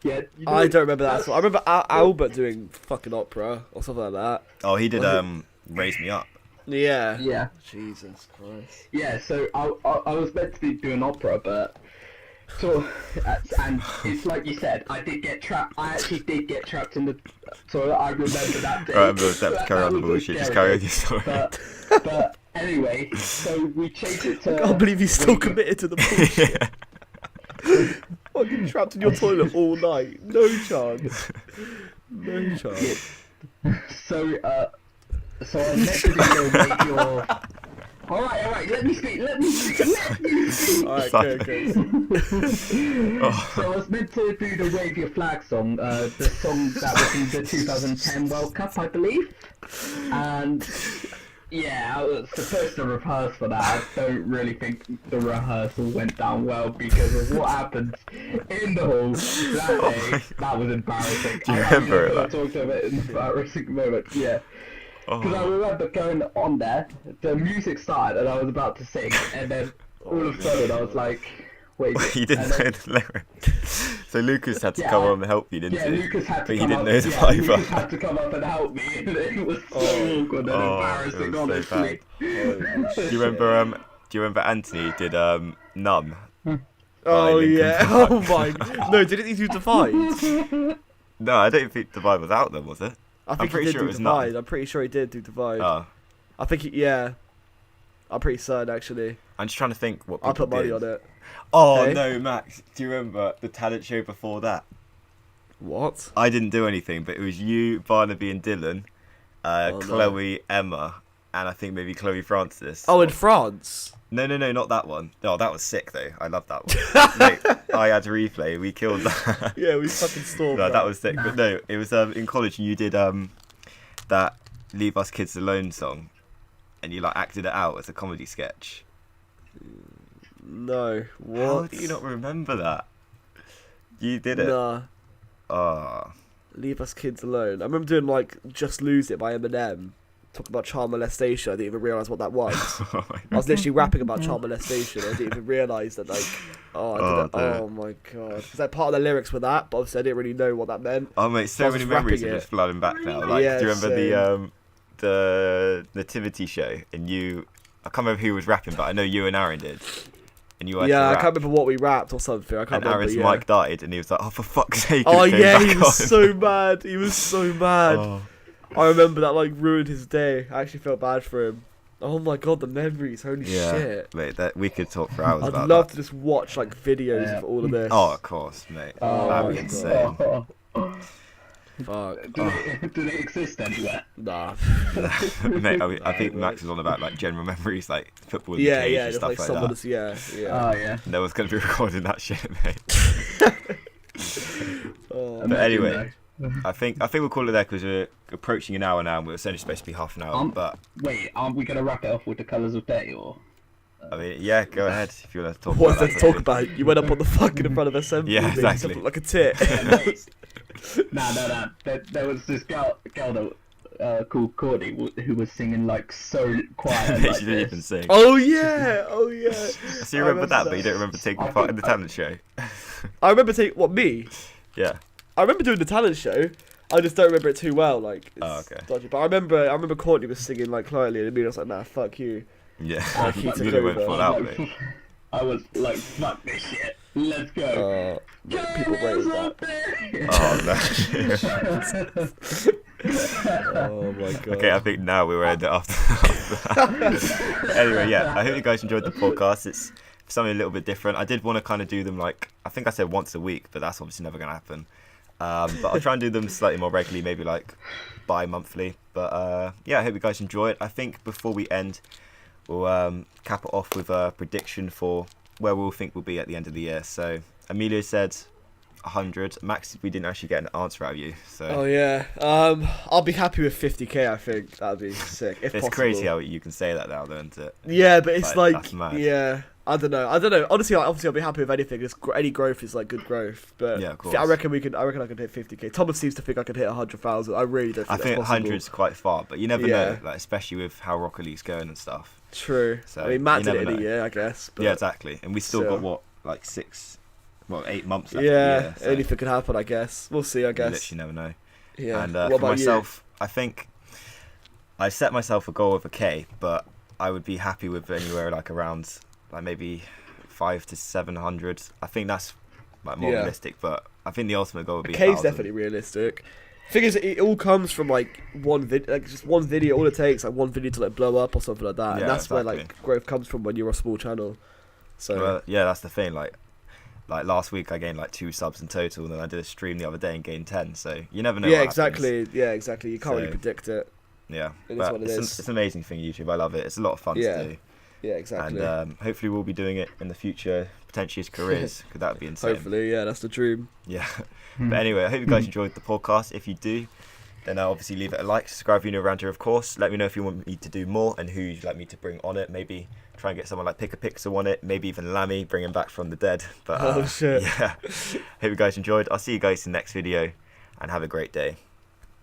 Yeah, you know, I don't remember that at that's- all. I remember Albert doing fucking opera or something like that. Oh, he did Raise Me Up. Yeah. Yeah, Jesus Christ. yeah. So I was meant to be doing opera, but so and it's like you said, I did get trapped. I actually did get trapped in the toilet. I remember that day. Alright, let's carry on the was a bullshit. Just scary carry on day. your story. But anyway, so we changed it to. I can't believe he's still radio- committed to the bullshit. Fucking trapped in your toilet all night. No chance. No chance. So I meant to do your. Alright, let me speak. Alright, Sorry. okay. Oh, So I was meant to do the Wave Your Flag song, the song that was in the 2010 World Cup, I believe. And yeah, I was supposed to rehearse for that. I don't really think the rehearsal went down well because of what happened in the hall that day. That was embarrassing. Do you I remember it, I like- talked about an embarrassing moment, yeah. Because I oh. remember going on there, the music started and I was about to sing, and then all of a sudden I was like, wait. You didn't and know then- the lyrics. So Lucas had to Yeah, come on and help you, didn't Yeah, he? Lucas had to But he come didn't up. know the Yeah, Bible. Lucas had to come up and help me, and it was so awkward and embarrassing, it was so honestly. Do you remember Anthony did Numb? Oh Linkin yeah. Park. Oh my. No, didn't he do Divide? No, I don't think the Bible was out then, was it? I think pretty he did sure do it was Divide. Numb. I'm pretty sure he did do Divide. Oh, I think yeah. I'm pretty certain actually. I'm just trying to think what people I put money did. on it. Oh Okay. no, Max! Do you remember the talent show before that? What? I didn't do anything, but it was you, Barnaby, and Dylan, Oh, no. Chloe, Emma, and I think maybe Chloe Francis. Oh, in France. No, not that one. No, that was sick though. I love that one. Mate, I had to replay. We killed that. Yeah, we fucking stormed. No, that was sick. But no, it was in college, and you did that "Leave Us Kids Alone" song, and you like acted it out as a comedy sketch. No. What? How do you not remember that? You did it. Nah. Oh. Leave Us Kids Alone. I remember doing like "Just Lose It" by Eminem. Talking about child molestation. I didn't even realise what that was. Oh my I was literally rapping about child molestation. I didn't even realise that, like, I did dear. oh my god. Because like, part of the lyrics were that, but obviously I didn't really know what that meant. Oh mate, so I was many just memories are rapping just flooding back now. Like, Yeah, do you remember the nativity show? And I can't remember who was rapping, but I know you and Aaron did. And you had Yeah, to I rap. can't remember what we rapped or something. I can't And remember. Aaron's Yeah. mic died, and he was like, "Oh, for fuck's sake!" Oh and it came yeah, back he was on. so mad. He was so mad. Oh. I remember that like ruined his day. I actually felt bad for him. Oh my god, the memories! Holy Yeah, shit! mate, that we could talk for hours I'd about love that. to just watch like videos of all of this. Oh, of course, mate. Oh, That'd be my insane. Fuck. Do they exist anywhere? Nah. Mate, I think Max was on about like general memories, like football in the Yeah, cage yeah, and just stuff like like someone that. yeah. Oh yeah. No one's gonna be recording that shit, mate. Oh, But anyway, I think we'll call it there because we're approaching an hour now, and it's only supposed to be half an hour. But Wait, aren't we gonna wrap it off with the colours of day, or? I mean, yeah, go ahead if you want to talk. what's about there that to talk topic. about? You went up on the fucking in front of assembly. Yeah, mate, you exactly. look like a tit. Nah. There was this girl that called Courtney who was singing like so quiet. Like She didn't even sing. Oh yeah. So you remember that, but you don't remember taking I part in the think- talent show. I remember me? Yeah. I remember doing the talent show. I just don't remember it too well. Like, it's Oh, okay. dodgy. But I remember Courtney was singing like quietly, and Amelia was like, "Nah, fuck you." Yeah. Like, he took You really went over. full out, mate. I was like, fuck this shit. Let's go. People rated that. Oh no. Oh my god. Okay, I think now we're end it after that. Anyway, yeah, I hope you guys enjoyed the podcast. It's something a little bit different. I did want to kind of do them like, I think I said once a week, but that's obviously never going to happen. But I'll try and do them slightly more regularly, maybe like bi-monthly. But yeah, I hope you guys enjoy it. I think before we end, we'll cap it off with a prediction for where we'll think we'll be at the end of the year. So Emilio said 100. Max, we didn't actually get an answer out of you. So Oh yeah. I'll be happy with 50k. I think that'd be sick if it's possible. crazy how you can say that now, though, isn't it? Yeah, but it's Like, like, that's mad. yeah. I don't know. Honestly, obviously, I'll be happy with anything. Any growth is like good growth. But Yeah, of course. I reckon I could hit 50k. Thomas seems to think I could hit 100,000. I really don't I think think that's possible. 100's quite far, but you never Yeah. know, like especially with how Rocket League's going and stuff. True. So, I mean, Matt you did it never in a know. year, I guess. But Yeah, exactly. And we still still. got what, like 8 months left. Yeah, of the year, so anything could happen, I guess. We'll see, I you guess. literally never know. Yeah. And What for about myself, I think I set myself a goal of a K, but I would be happy with anywhere like around like maybe 500 to 700. I think that's like more Yeah. realistic, but I think the ultimate goal would you? be A K's 1,000. definitely realistic. Thing is, it all comes from like just one video. All it takes like one video to like blow up or something like that, Yeah, and that's where exactly. like growth comes from when you're a small channel. So Well, yeah, that's the thing. Like last week, I gained like 2 subs in total, and then I did a stream the other day and gained 10. So you never know. yeah, what happens. exactly. Yeah, exactly. You can't really So- predict it. Yeah, It is but what it is. it's an amazing thing, YouTube. I love it. It's a lot of fun Yeah, to do, Yeah, exactly. and hopefully we'll be doing it in the future, potentially as careers, because that would be insane. Hopefully, yeah, that's the dream. Yeah. But anyway, I hope you guys enjoyed the podcast. If you do, then obviously leave it a like, subscribe if you're new around here, of course. Let me know if you want me to do more and who you'd like me to bring on it. Maybe try and get someone like Pick a Pixel on it. Maybe even Lammy, bring him back from the dead. But Oh, shit. yeah. Hope you guys enjoyed. I'll see you guys in the next video, and have a great day.